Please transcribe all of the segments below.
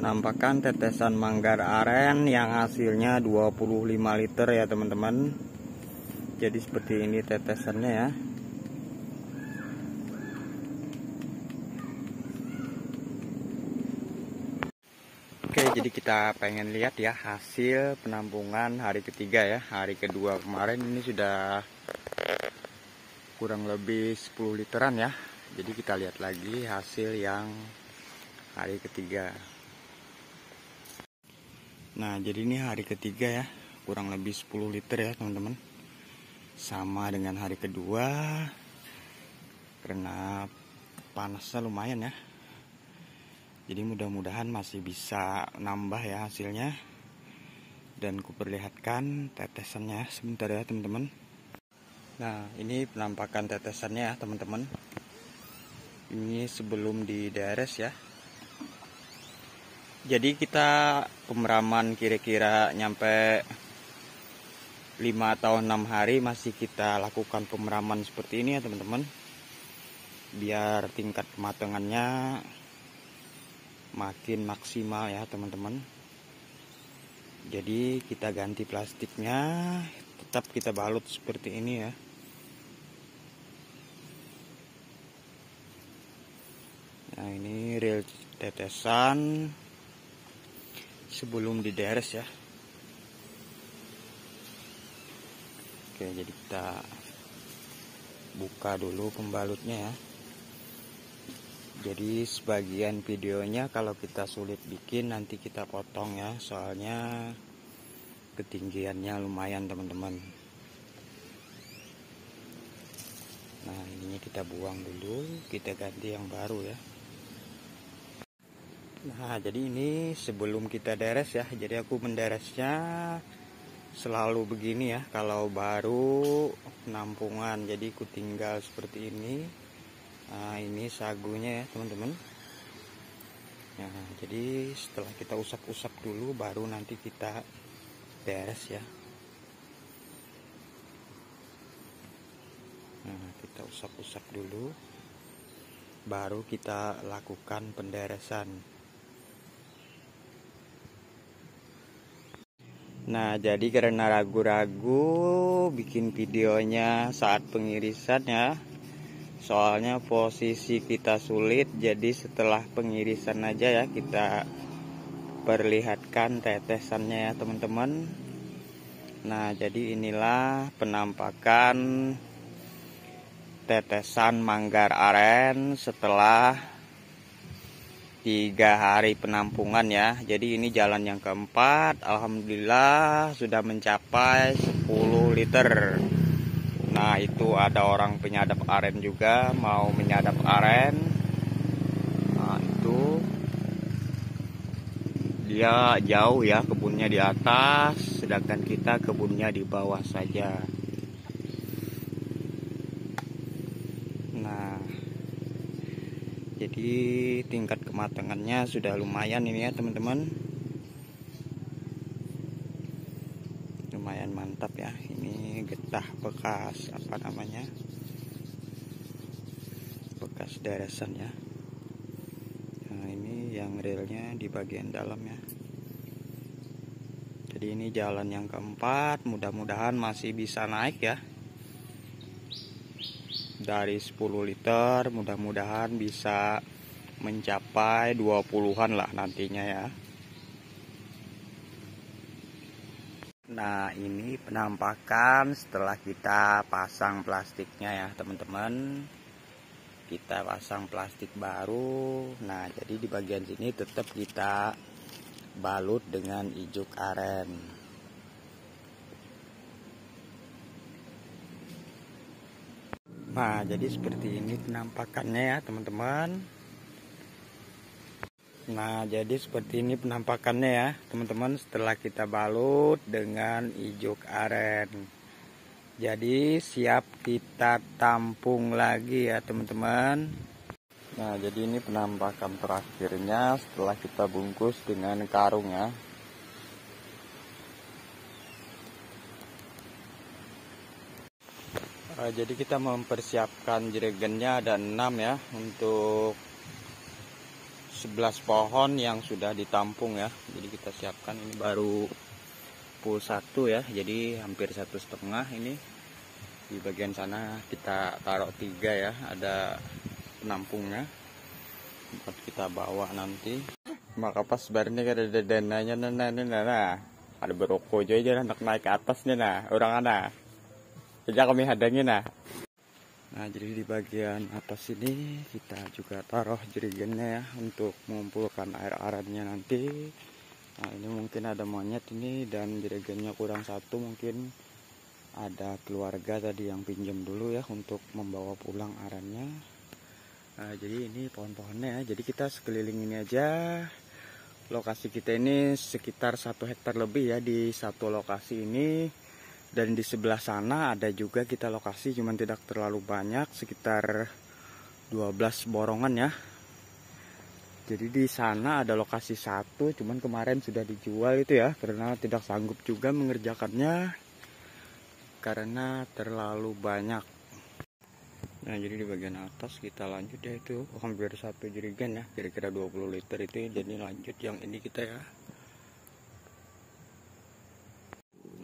Penampakan tetesan manggar aren yang hasilnya 25 liter ya teman-teman. Jadi seperti ini tetesannya ya. Oke, jadi kita pengen lihat ya hasil penampungan hari ketiga ya. Hari kedua kemarin ini sudah kurang lebih 10 literan ya. Jadi kita lihat lagi hasil yang hari ketiga. Nah, jadi ini hari ketiga ya, kurang lebih 10 liter ya teman-teman. Sama dengan hari kedua, karena panasnya lumayan ya. Jadi mudah-mudahan masih bisa nambah ya hasilnya. Dan kuperlihatkan tetesannya sebentar ya teman-teman. Nah, ini penampakan tetesannya ya teman-teman. Ini sebelum dideres ya. Jadi kita pemeraman kira-kira nyampe 5 atau 6 hari masih kita lakukan pemeraman seperti ini ya teman-teman. Biar tingkat kematangannya makin maksimal ya teman-teman. Jadi kita ganti plastiknya, tetap kita balut seperti ini ya. Nah, ini real tetesan sebelum dideres ya. Oke, jadi kita buka dulu pembalutnya ya. Jadi sebagian videonya kalau kita sulit bikin nanti kita potong ya, soalnya ketinggiannya lumayan teman-teman. Nah, ininya kita buang dulu, kita ganti yang baru ya. Nah, jadi ini sebelum kita deres ya. Jadi aku menderesnya selalu begini ya. Kalau baru penampungan, jadi aku tinggal seperti ini. Nah, ini sagunya ya teman-teman. Nah, jadi setelah kita usap-usap dulu, baru nanti kita deres ya. Nah, kita usap-usap dulu, baru kita lakukan penderesan. Nah, jadi karena ragu-ragu bikin videonya saat pengirisan ya. Soalnya posisi kita sulit, jadi setelah pengirisan aja ya kita perlihatkan tetesannya ya teman-teman. Nah, jadi inilah penampakan tetesan manggar aren setelah 3 hari penampungan ya. Jadi ini jalan yang keempat. Alhamdulillah sudah mencapai 10 liter. Nah, itu ada orang penyadap aren juga mau menyadap aren. Nah, itu dia jauh ya, kebunnya di atas, sedangkan kita kebunnya di bawah saja. Nah, jadi tingkat kematangannya sudah lumayan ini ya teman-teman. Lumayan mantap ya. Ini getah bekas apa namanya, bekas deresan ya. Nah, ini yang realnya di bagian dalam ya. Jadi ini jalan yang keempat. Mudah-mudahan masih bisa naik ya. Dari 10 liter mudah-mudahan bisa mencapai 20-an lah nantinya ya. Nah, ini penampakan setelah kita pasang plastiknya ya teman-teman. Kita pasang plastik baru. Nah, jadi di bagian sini tetap kita balut dengan ijuk aren. Nah, jadi seperti ini penampakannya ya teman-teman. Nah, jadi seperti ini penampakannya ya teman-teman setelah kita balut dengan ijuk aren. Jadi siap kita tampung lagi ya teman-teman. Nah, jadi ini penampakan terakhirnya setelah kita bungkus dengan karung ya. Jadi kita mempersiapkan jerigennya ada 6 ya untuk 11 pohon yang sudah ditampung ya. Jadi kita siapkan, ini baru full 1 ya, jadi hampir 1,5 ini. Di bagian sana kita taruh 3 ya, ada penampungnya tempat kita bawa nanti. Maka pas barnya ada dananya nah ada beroko aja anak naik ke atasnya nah orang ana aja kami hadangin nah. Nah jadi di bagian atas ini kita juga taruh jerigennya ya untuk mengumpulkan air arannya nanti. Nah ini mungkin ada monyet ini dan jerigennya kurang 1, mungkin ada keluarga tadi yang pinjam dulu ya untuk membawa pulang arannya. Nah jadi ini pohon-pohonnya ya, jadi kita sekeliling ini aja. Lokasi kita ini sekitar 1 hektar lebih ya di satu lokasi ini. Dan di sebelah sana ada juga kita lokasi, cuman tidak terlalu banyak, sekitar 12 borongan ya. Jadi di sana ada lokasi 1, cuman kemarin sudah dijual itu ya, karena tidak sanggup juga mengerjakannya karena terlalu banyak. Nah jadi di bagian atas kita lanjut ya, itu hampir 1 jerigen ya, kira-kira 20 liter itu. Jadi lanjut yang ini kita ya.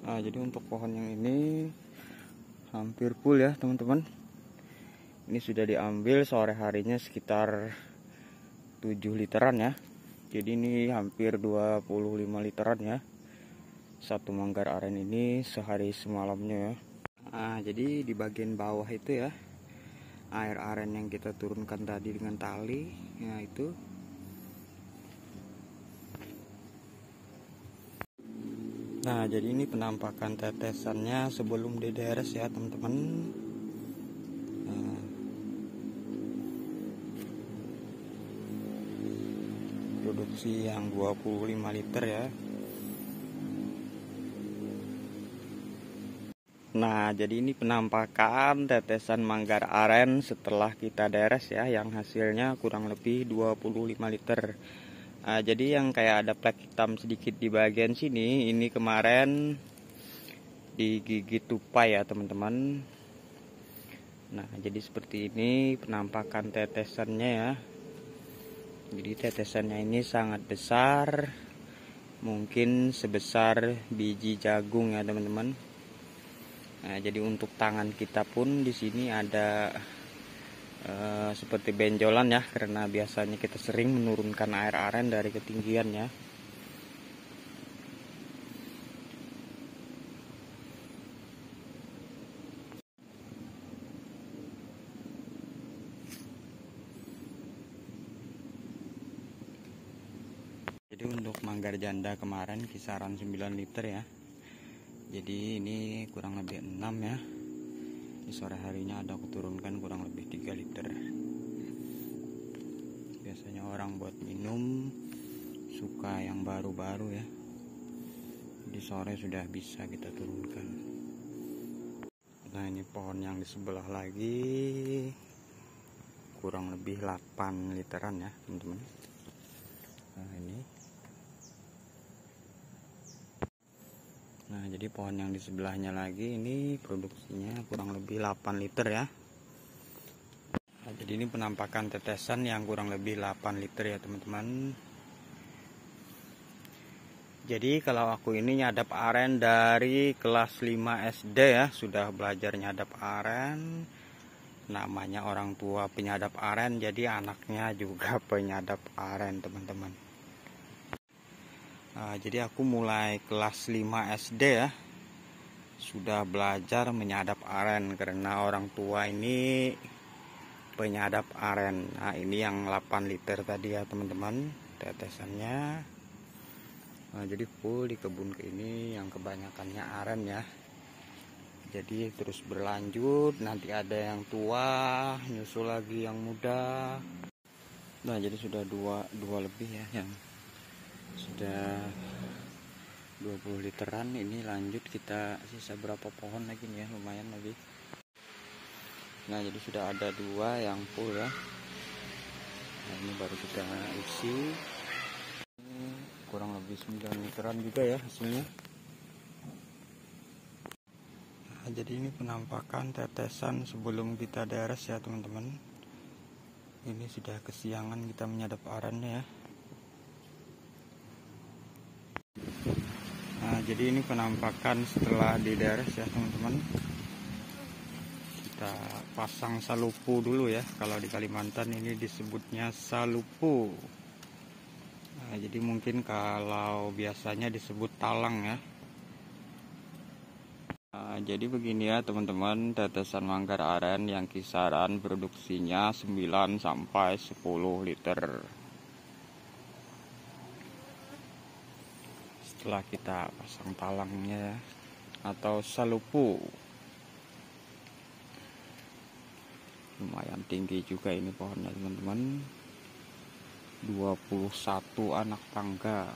Nah jadi untuk pohon yang ini hampir full ya teman-teman. Ini sudah diambil sore harinya sekitar 7 literan ya. Jadi ini hampir 25 literan ya, satu manggar aren ini sehari semalamnya ya. Nah jadi di bagian bawah itu ya, air aren yang kita turunkan tadi dengan tali, nah itu. Nah jadi ini penampakan tetesannya sebelum dideres ya teman-teman. Nah, produksi yang 25 liter ya. Nah jadi ini penampakan tetesan manggar aren setelah kita deres ya, yang hasilnya kurang lebih 25 liter. Nah, jadi yang kayak ada plek hitam sedikit di bagian sini, ini kemarin digigit tupai ya teman-teman. Nah jadi seperti ini penampakan tetesannya ya. Jadi tetesannya ini sangat besar, mungkin sebesar biji jagung ya teman-teman. Nah jadi untuk tangan kita pun di sini ada seperti benjolan ya, karena biasanya kita sering menurunkan air aren dari ketinggian ya. Jadi untuk manggar janda kemarin kisaran 9 liter ya. Jadi ini kurang lebih 6 ya. Di sore harinya ada aku turunkan kurang lebih 3 liter. Biasanya orang buat minum suka yang baru-baru ya. Di sore sudah bisa kita turunkan. Nah ini pohon yang di sebelah lagi kurang lebih 8 literan ya teman-teman. Nah ini. Nah jadi pohon yang di sebelahnya lagi ini produksinya kurang lebih 8 liter ya. Nah, jadi ini penampakan tetesan yang kurang lebih 8 liter ya teman-teman. Jadi kalau aku ini nyadap aren dari kelas 5 SD ya, sudah belajar nyadap aren. Namanya orang tua penyadap aren, jadi anaknya juga penyadap aren teman-teman. Nah, jadi aku mulai kelas 5 SD ya, sudah belajar menyadap aren karena orang tua ini penyadap aren. Nah ini yang 8 liter tadi ya teman-teman tetesannya. Nah jadi full di kebun ini yang kebanyakannya aren ya. Jadi terus berlanjut, nanti ada yang tua, nyusul lagi yang muda. Nah jadi sudah dua lebih ya yang sudah 20 literan. Ini lanjut kita sisa berapa pohon lagi nih ya, lumayan lagi. Nah jadi sudah ada 2 yang full ya. Nah, ini baru kita isi. Ini kurang lebih 9 literan juga ya hasilnya. Nah, jadi ini penampakan tetesan sebelum kita deres ya teman-teman. Ini sudah kesiangan kita menyadap arannya ya. Nah, jadi ini penampakan setelah dideres ya teman-teman. Kita pasang salupu dulu ya. Kalau di Kalimantan ini disebutnya salupu. Nah, jadi mungkin kalau biasanya disebut talang ya. Nah, jadi begini ya teman-teman, tetesan manggar aren yang kisaran produksinya 9 sampai 10 liter. Setelah kita pasang talangnya atau salupu. Lumayan tinggi juga ini pohonnya teman-teman. 21 anak tangga.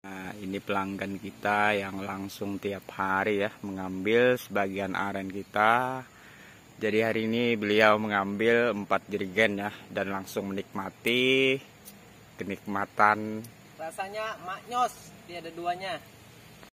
Nah, ini pelanggan kita yang langsung tiap hari ya mengambil sebagian aren kita. Jadi hari ini beliau mengambil 4 jerigen ya dan langsung menikmati kenikmatan. Rasanya maknyos, dia ada duanya.